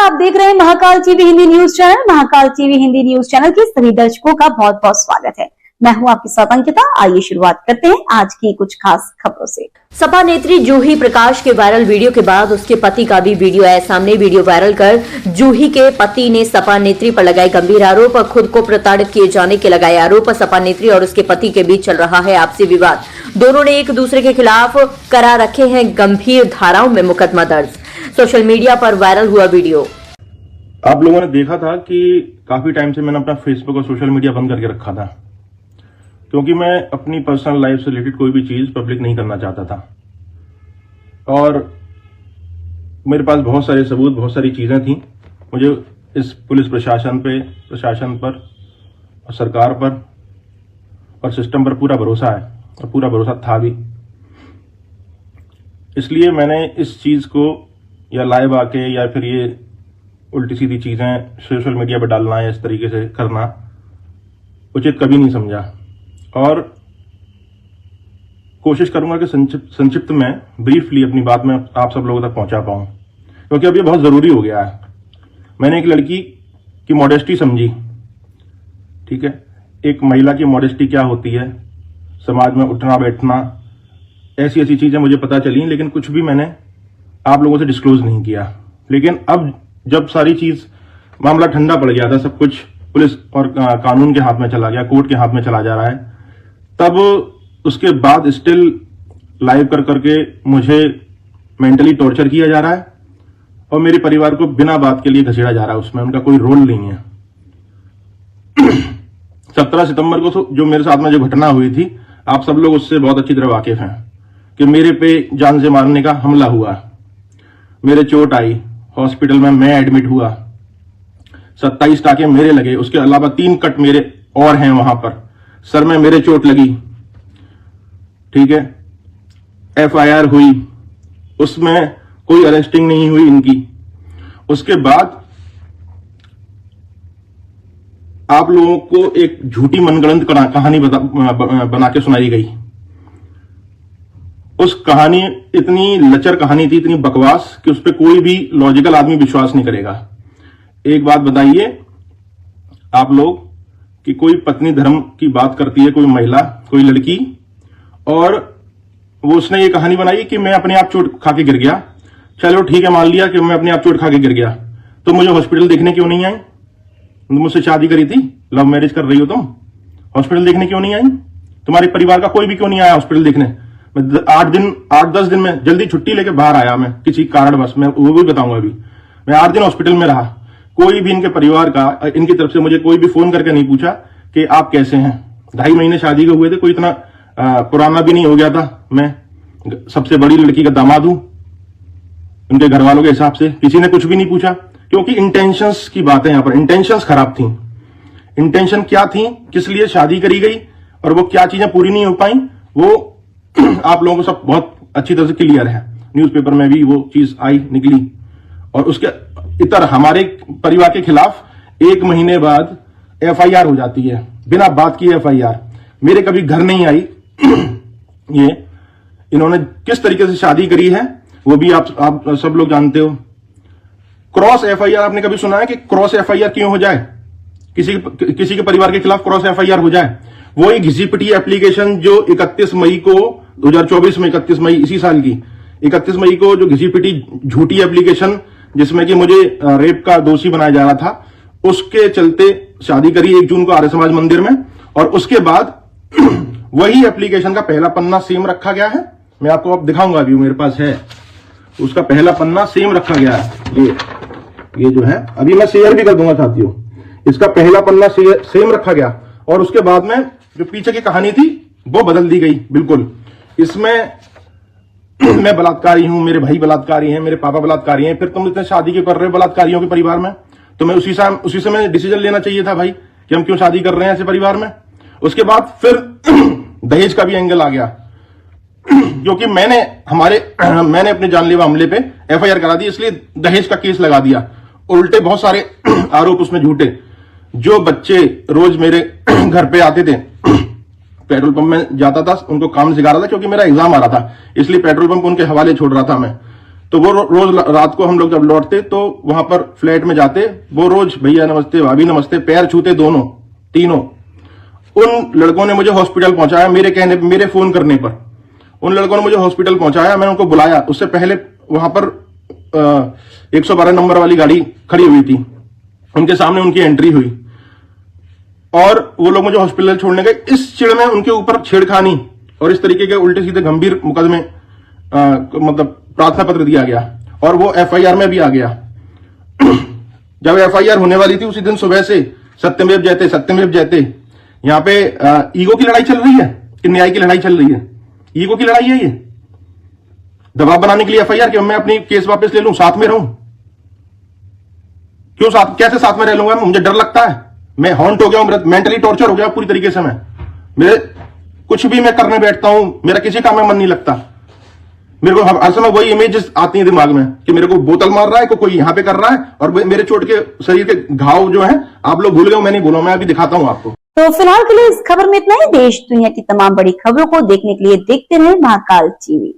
आप देख रहे हैं Mahakal TV Hindi news channel. Mahakal TV Hindi news channel के सभी दर्शकों का बहुत बहुत स्वागत है। मैं हूं आपके साथ अंकिता। आइए शुरुआत करते हैं आज की कुछ खास खबरों से। सपा नेत्री जूही प्रकाश के वायरल वीडियो के बाद उसके पति का भी वीडियो आया सामने। वीडियो वायरल कर जूही के पति ने सपा नेत्री पर लगाए गंभीर आरोप। खुद को प्रताड़ित किए जाने के लगाए आरोप। सपा नेत्री और उसके पति के बीच चल रहा है आपसी विवाद। दोनों ने एक दूसरे के खिलाफ करा रखे हैं गंभीर धाराओं में मुकदमा दर्ज। सोशल मीडिया पर वायरल हुआ वीडियो। आप लोगों ने देखा था कि काफी टाइम से मैंने अपना फेसबुक और सोशल मीडिया बंद करके रखा था, क्योंकि मैं अपनी पर्सनल लाइफ से रिलेटेड कोई भी चीज पब्लिक नहीं करना चाहता था। और मेरे पास बहुत सारे सबूत, बहुत सारी चीजें थी। मुझे इस पुलिस प्रशासन पर और सरकार पर और सिस्टम पर पूरा भरोसा है और पूरा भरोसा था भी। इसलिए मैंने इस चीज को या लाइव आके या फिर ये उल्टी सीधी चीजें सोशल मीडिया पर डालना या इस तरीके से करना उचित कभी नहीं समझा। और कोशिश करूंगा कि संक्षिप्त में ब्रीफली अपनी बात में आप सब लोगों तक पहुंचा पाऊं, क्योंकि अब ये बहुत जरूरी हो गया है। मैंने एक लड़की की मॉडेस्टी समझी, ठीक है। एक महिला की मॉडेस्टी क्या होती है, समाज में उठना बैठना, ऐसी ऐसी चीजें मुझे पता चली, लेकिन कुछ भी मैंने आप लोगों से डिस्क्लोज नहीं किया। लेकिन अब जब सारी चीज मामला ठंडा पड़ गया था, सब कुछ पुलिस और कानून के हाथ में चला गया, कोर्ट के हाथ में चला जा रहा है, तब उसके बाद स्टिल लाइव कर करके मुझे मेंटली टॉर्चर किया जा रहा है और मेरे परिवार को बिना बात के लिए घसीटा जा रहा है। उसमें उनका कोई रोल नहीं है। 17 सितंबर को जो मेरे साथ में जो घटना हुई थी, आप सब लोग उससे बहुत अच्छी तरह वाकिफ हैं कि मेरे पे जान से मारने का हमला हुआ, मेरे चोट आई, हॉस्पिटल में मैं एडमिट हुआ, 27 टाके मेरे लगे, उसके अलावा 3 कट मेरे और हैं वहां पर, सर में मेरे चोट लगी, ठीक है। एफआईआर हुई, उसमें कोई अरेस्टिंग नहीं हुई इनकी। उसके बाद आप लोगों को एक झूठी मनगढ़ंत कहानी बना के सुनाई गई। उस कहानी इतनी लचर कहानी थी, इतनी बकवास कि उस पर कोई भी लॉजिकल आदमी विश्वास नहीं करेगा। एक बात बताइए आप लोग कि कोई पत्नी धर्म की बात करती है, कोई महिला, कोई लड़की, और वो उसने ये कहानी बनाई कि मैं अपने आप चोट खा के गिर गया। चलो ठीक है, मान लिया कि मैं अपने आप चोट खा के गिर गया, तो मुझे हॉस्पिटल देखने क्यों नहीं आई? मुझसे शादी करी थी, लव मैरिज कर रही हो तुम, हॉस्पिटल देखने क्यों नहीं आई? तुम्हारे परिवार का कोई भी क्यों नहीं आया हॉस्पिटल देखने? 8-10 दिन में जल्दी छुट्टी लेके बाहर आया मैं किसी कारणवश, मैं वो भी बताऊंगा। अभी मैं 8 दिन हॉस्पिटल में रहा, कोई भी इनके परिवार का, इनकी तरफ से मुझे कोई भी फोन करके नहीं पूछा कि आप कैसे हैं। 2.5 महीने शादी के हुए थे, कोई इतना पुराना भी नहीं हो गया था। मैं सबसे बड़ी लड़की का दामाद हूं उनके घर वालों के हिसाब से। किसी ने कुछ भी नहीं पूछा, क्योंकि इंटेंशंस की बात है यहाँ पर। इंटेंशंस खराब थी। इंटेंशन क्या थी, किस लिए शादी करी गई और वो क्या चीजें पूरी नहीं हो पाई, वो आप लोगों को सब बहुत अच्छी तरह से क्लियर है। न्यूज़पेपर में भी वो चीज आई, निकली। और उसके इतर हमारे परिवार के खिलाफ 1 महीने बाद एफआईआर हो जाती है, बिना बात की एफआईआर। मेरे कभी घर नहीं आई। ये इन्होंने किस तरीके से शादी करी है वो भी आप सब लोग जानते हो। क्रॉस एफआईआर आपने कभी सुना है कि क्रॉस एफआईआर क्यों हो जाए? किसी के परिवार के खिलाफ क्रॉस एफआईआर हो जाए? वो एक घिसी पिटी एप्लीकेशन जो 31 मई को 2024 में 31 मई इसी साल की 31 मई को जो घिसी पिटी झूठी एप्लीकेशन जिसमें कि मुझे रेप का दोषी बनाया जा रहा था, उसके चलते शादी करी 1 जून को आर्य समाज मंदिर में। और उसके बाद वही एप्लीकेशन का पहला पन्ना सेम रखा गया है। मैं आपको अब दिखाऊंगा, अभी मेरे पास है उसका पहला पन्ना सेम रखा गया है। ये जो है, अभी मैं शेयर भी कर दूंगा साथियों। इसका पहला पन्ना सेम रखा गया और उसके बाद में जो पीछे की कहानी थी वो बदल दी गई बिल्कुल। इसमें मैं बलात्कारी हूं, मेरे भाई बलात्कारी हैं, मेरे पापा बलात्कारी हैं, फिर तुम इतने शादी क्यों कर रहे हो बलात्कारियों के परिवार में? तो मैं उसी समय डिसीजन लेना चाहिए था भाई कि हम क्यों शादी कर रहे हैं ऐसे परिवार में। उसके बाद फिर दहेज का भी एंगल आ गया, क्योंकि मैंने अपने जानलेवा हमले पे एफआईआर करा दी, इसलिए दहेज का केस लगा दिया। उल्टे बहुत सारे आरोप उसमें झूठे। जो बच्चे रोज मेरे घर पे आते थे, पेट्रोल पंप में जाता था, उनको काम सिखा रहा था, क्योंकि मेरा एग्जाम आ रहा था, इसलिए पेट्रोल पंप उनके हवाले छोड़ रहा था मैं। तो वो रोज रात को हम लोग जब लौटते तो वहां पर फ्लैट में जाते, वो रोज भैया नमस्ते, भाभी नमस्ते, पैर छूते दोनों तीनों। उन लड़कों ने मुझे हॉस्पिटल पहुंचाया, मेरे कहने पे, मेरे फोन करने पर उन लड़कों ने मुझे हॉस्पिटल पहुंचाया। मैंने उनको बुलाया, उससे पहले वहां पर 112 नंबर वाली गाड़ी खड़ी हुई थी, उनके सामने उनकी एंट्री हुई और वो लोग मुझे हॉस्पिटल छोड़ने गए। इस चिड़ में उनके ऊपर छेड़खानी और इस तरीके के उल्टे सीधे गंभीर मुकदमे मतलब प्रार्थना पत्र दिया गया और वो एफआईआर में भी आ गया। जब एफआईआर होने वाली थी उसी दिन सुबह से सत्यमेव जयते सत्यमेव जयते, यहाँ पे ईगो की लड़ाई चल रही है कि न्याय की लड़ाई चल रही है? ईगो की लड़ाई है ये, दबाव बनाने के लिए एफआईआर कि मैं अपनी केस वापस ले लूं, साथ में रहूं। क्यों साथ, कैसे साथ में रह लूंगा? मुझे डर लगता है, मैं हॉन्ट हो गया हूं, मेंटली टॉर्चर हो गया पूरी तरीके से। मैं मेरे कुछ भी मैं करने बैठता हूं, मेरा किसी काम में मन नहीं लगता। मेरे को हर समय वही इमेजेस आती है दिमाग में कि मेरे को बोतल मार रहा है, कोई यहां पे कर रहा है और मेरे चोट के शरीर के घाव जो है आप लोग भूल गए, मैं नहीं भूला, मैं अभी दिखाता हूं आपको। तो फिलहाल के लिए इस खबर में इतना ही। देश दुनिया की तमाम बड़ी खबरों को देखने के लिए देखते रहे महाकाल टीवी।